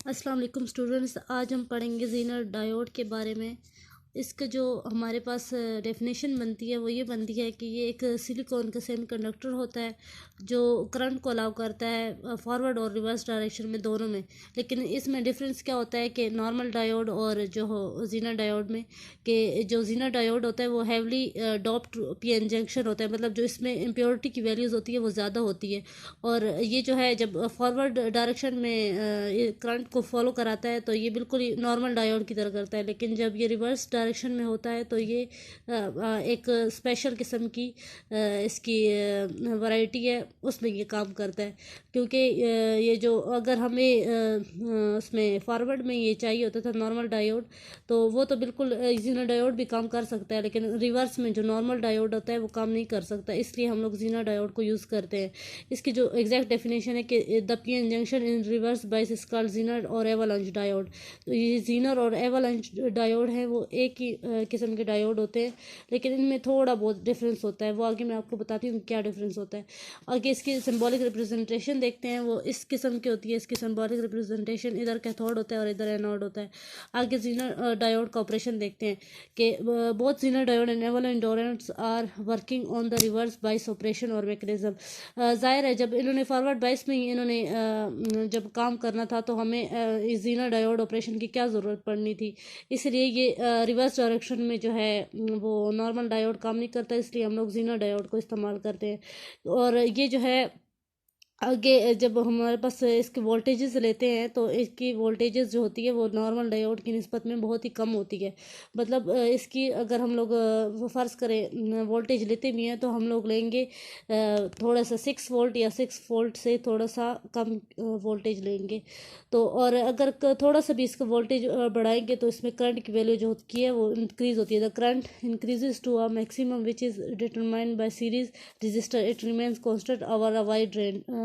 अस्सलाम वालेकुम स्टूडेंट्स। आज हम पढ़ेंगे ज़ीनर डायोड के बारे में। इसका जो हमारे पास डेफिनेशन बनती है वो ये बनती है कि ये एक सिलिकॉन का सेमीकंडक्टर होता है जो करंट को अलाउ करता है फॉरवर्ड और रिवर्स डायरेक्शन में, दोनों में। लेकिन इसमें डिफरेंस क्या होता है कि नॉर्मल डायोड और जो ज़ीनर डायोड में, कि जो ज़ीनर डायोड होता है वो हैवली डॉप्ड पीएन जंक्शन होता है, मतलब जो इसमें इम्प्योरिटी की वैल्यूज़ होती है वो ज़्यादा होती है। और ये जो है जब फॉरवर्ड डायरेक्शन में ये करंट को फॉलो कराता है तो ये बिल्कुल ही नॉर्मल डायोड की तरह करता है। लेकिन जब ये रिवर्स डायरेक्शन में होता है तो ये एक स्पेशल किस्म की इसकी वैरायटी है, उसमें ये काम करता है। क्योंकि ये जो अगर हमें उसमें फॉरवर्ड में ये चाहिए होता था नॉर्मल डायोड, तो वो तो बिल्कुल ज़ीनर डायोड भी काम कर सकता है, लेकिन रिवर्स में जो नॉर्मल डायोड होता है वो काम नहीं कर सकता। इसलिए हम लोग ज़ीनर डायोड को यूज़ करते हैं। इसकी जो एग्जैक्ट डेफिनेशन है कि the PN junction in reverse bias is called Zener और एवलांच डायोड। तो ये ज़ीनर और एवलांच डायोड है वो एक ही किस्म के डायोड होते हैं, लेकिन इनमें थोड़ा बहुत डिफरेंस होता है। वो आगे मैं आपको बताती हूँ क्या डिफरेंस होता है। आगे इसकी सिंबॉलिक रिप्रेजेंटेशन देखते हैं, वो इस किस्म की होती है। इसकी सिंबॉलिक रिप्रेजेंटेशन इधर कैथोड होता है और इधर एनोड होता है। आगे ज़ीनर डायोड का ऑपरेशन देखते हैं कि both Zener diode and avalanche diodes are working on the reverse bias operation और मैकेनिज्म। ज़ाहिर है जब इन्होंने फॉरवर्ड बायस में ही इन्होंने जब काम करना था तो हमें इस ज़ीनर डायोड ऑपरेशन की क्या ज़रूरत पड़नी थी। इसलिए ये रिवर्स डायरेक्शन में जो है वो नॉर्मल डायोड काम नहीं करता, इसलिए हम लोग ज़ीनर डायोड को इस्तेमाल करते हैं। और ये जो है आगे जब हमारे पास इसके वोल्टेजेस लेते हैं तो इसकी वोल्टेजेस जो होती है वो नॉर्मल डायोड की निस्बत में बहुत ही कम होती है। मतलब इसकी अगर हम लोग फ़र्ज़ करें वोल्टेज लेते भी हैं तो हम लोग लेंगे थोड़ा सा 6 वोल्ट या 6 वोल्ट से थोड़ा सा कम वोल्टेज लेंगे। तो और अगर थोड़ा सा भी इसका वोल्टेज बढ़ाएंगे तो इसमें करंट की वैल्यू जो होती है वो इंक्रीज़ होती है। The current increases to a maximum which is determined by series resistor, it remains constant over a wide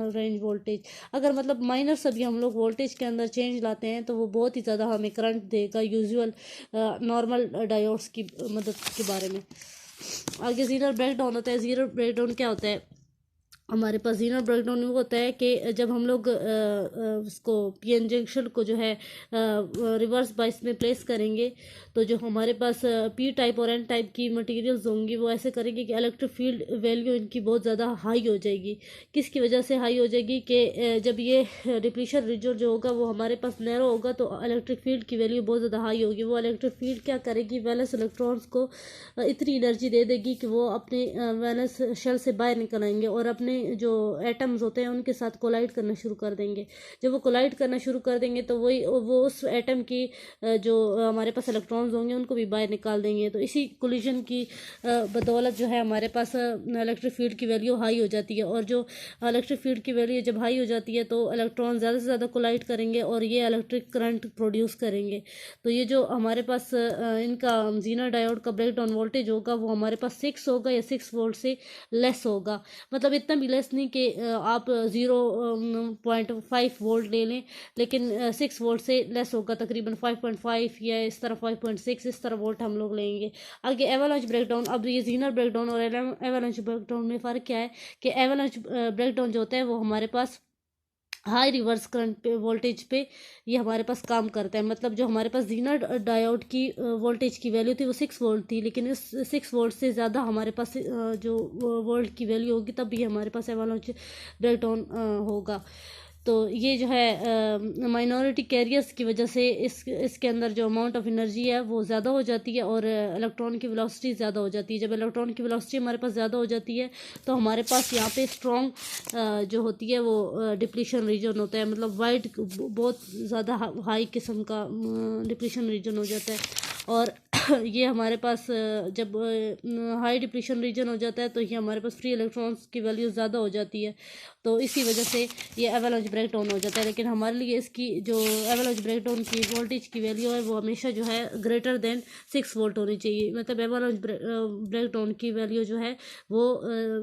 range voltage. अगर मतलब माइनर सभी हम लोग वोल्टेज के अंदर चेंज लाते हैं तो वो बहुत ही ज़्यादा हमें करंट देगा यूजुअल नॉर्मल डायोड्स की मदद के बारे में। आगे जीरो ब्रेकडाउन होता है। जीरो ब्रेकडाउन क्या होता है? हमारे पास ज़ीनर ब्रेकडाउन वो होता है कि जब हम लोग उसको पीएन जंक्शन को जो है रिवर्स बाइस में प्लेस करेंगे तो जो हमारे पास पी टाइप और एन टाइप की मटेरियल्स होंगी वो ऐसे करेंगे कि इलेक्ट्रिक फील्ड वैल्यू इनकी बहुत ज़्यादा हाई हो जाएगी। किसकी वजह से हाई हो जाएगी कि जब ये डिप्लीशन रीजन जो होगा वो हमारे पास नैरो होगा तो इलेक्ट्रिक फील्ड की वैल्यू बहुत ज़्यादा हाई होगी। वो इलेक्ट्रिक फील्ड क्या करेगी, वैलेंस इलेक्ट्रॉन्स को इतनी एनर्जी दे देगी कि वो अपने वैलेंस शेल से बाहर निकल आएंगे और अपने जो एटम्स होते हैं उनके साथ कोलाइड करना शुरू कर देंगे। जब वो कोलाइड करना शुरू कर देंगे तो वो उस एटम की जो हमारे पास इलेक्ट्रॉन्स होंगे उनको भी बाहर निकाल देंगे। तो इसी कोलिजन की बदौलत जो है हमारे पास इलेक्ट्रिक फील्ड की वैल्यू हाई हो जाती है। और जो इलेक्ट्रिक फील्ड की वैल्यू जब हाई हो जाती है तो इलेक्ट्रॉन ज़्यादा से ज़्यादा कोलाइड करेंगे और ये इलेक्ट्रिक करंट प्रोड्यूस करेंगे। तो ये जो हमारे पास इनका ज़ीनर डायोड का ब्रेकडाउन वोल्टेज होगा वो हमारे पास 6 होगा या 6 वोल्ट से लेस होगा। मतलब इतना भी लेस नहीं कि आप 0.5 वोल्ट ले लें, लेकिन 6 वोल्ट से लेस होगा, तकरीबन 5.5 या इस तरह 5.6 इस तरह वोल्ट हम लोग लेंगे। आगे एवलांच ब्रेकडाउन। अब ये ज़ीनर ब्रेकडाउन और एवलांच ब्रेकडाउन में फ़र्क क्या है कि एवलांच ब्रेकडाउन जो होता है वो हमारे पास हाई रिवर्स करंट पे वोल्टेज पे ये हमारे पास काम करता है। मतलब जो हमारे पास ज़ीनर डायोड की वोल्टेज की वैल्यू थी वो 6 वोल्ट थी, लेकिन इस 6 वोल्ट से ज़्यादा हमारे पास जो वोल्ट की वैल्यू होगी तब भी हमारे पास एवलांच ब्रेकडाउन होगा। तो ये जो है माइनॉरिटी कैरियर्स की वजह से इसके अंदर जो अमाउंट ऑफ एनर्जी है वो ज़्यादा हो जाती है और इलेक्ट्रॉन की वेलोसिटी ज़्यादा हो जाती है। जब इलेक्ट्रॉन की वेलोसिटी हमारे पास ज़्यादा हो जाती है तो हमारे पास यहाँ पे स्ट्रॉन्ग जो होती है वो डिप्लीशन रीजन होता है। मतलब वाइड बहुत ज़्यादा हाई किस्म का डिप्लीशन रीजन हो जाता है। और ये हमारे पास जब हाई डिप्लीशन रीजन हो जाता है तो ये हमारे पास फ्री इलेक्ट्रॉन्स की वैल्यू ज़्यादा हो जाती है। तो इसी वजह से ये एवलांच ब्रेकडाउन हो जाता है। लेकिन हमारे लिए इसकी जो एवलांच ब्रेकडाउन की वोल्टेज की वैल्यू है वो हमेशा जो है ग्रेटर देन 6 वोल्ट होनी चाहिए। मतलब एवलांच ब्रेकडाउन की वैल्यू जो है वो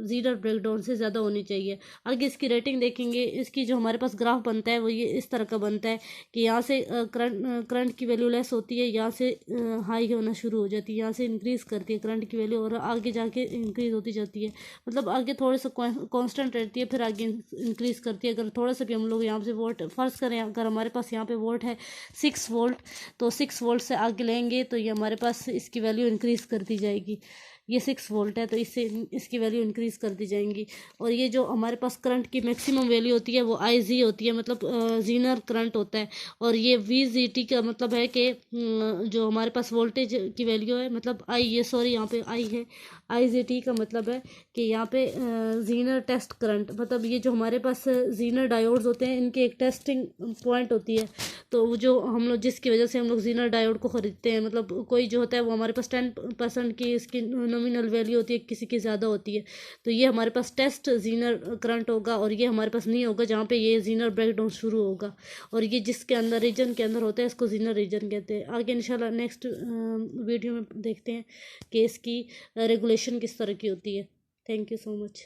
ज़ीनर ब्रेकडाउन से ज़्यादा होनी चाहिए। आगे इसकी रेटिंग देखेंगे। इसकी जो हमारे पास ग्राफ बनता है वो ये इस तरह का बनता है कि यहाँ से करंट की वैल्यू लेस होती है, यहाँ से हाई होना शुरू हो जाती है, यहाँ से इंक्रीज़ करती है करंट की वैल्यू और आगे जाके इंक्रीज़ होती जाती है। मतलब आगे थोड़ा सा कांस्टेंट रहती है फिर आगे इंक्रीज़ करती है। अगर थोड़ा सा भी हम लोग यहाँ से वोल्ट फ़र्ज़ करें, अगर हमारे पास यहाँ पे वोल्ट है 6 वोल्ट, तो 6 वोल्ट से आगे लेंगे तो ये हमारे पास इसकी वैल्यू इंक्रीज़ कर दी जाएगी। ये 6 वोल्ट है तो इससे इसकी वैल्यू इंक्रीज़ कर दी जाएंगी। और ये जो हमारे पास करंट की मैक्सिमम वैल्यू होती है वो आई होती है, मतलब जीनर करंट होता है। और ये VGT का मतलब है कि जो हमारे पास वोल्टेज की वैल्यू है, मतलब आई, ये सॉरी यहाँ पे आई है, IGT का मतलब है कि यहाँ पे जीनर टेस्ट करंट, मतलब ये जो हमारे पास जीनर डायोड्स होते हैं इनकी एक टेस्टिंग पॉइंट होती है। तो वो जो हम लोग, जिसकी वजह से हम लोग जीनर डायोड को ख़रीदते हैं, मतलब कोई जो होता है वो हमारे पास 10% की इसकी नॉमिनल वैल्यू होती है, किसी की ज़्यादा होती है। तो ये हमारे पास टेस्ट जीनर करंट होगा और ये हमारे पास नहीं होगा जहाँ पे ये जीनर ब्रेकडाउन शुरू होगा। और ये जिसके अंदर रीजन के अंदर होता है इसको जीनर रीजन कहते हैं। आगे इंशाल्लाह नेक्स्ट वीडियो में देखते हैं कि इसकी रेगुलेशन किस तरह की होती है। Thank you so much.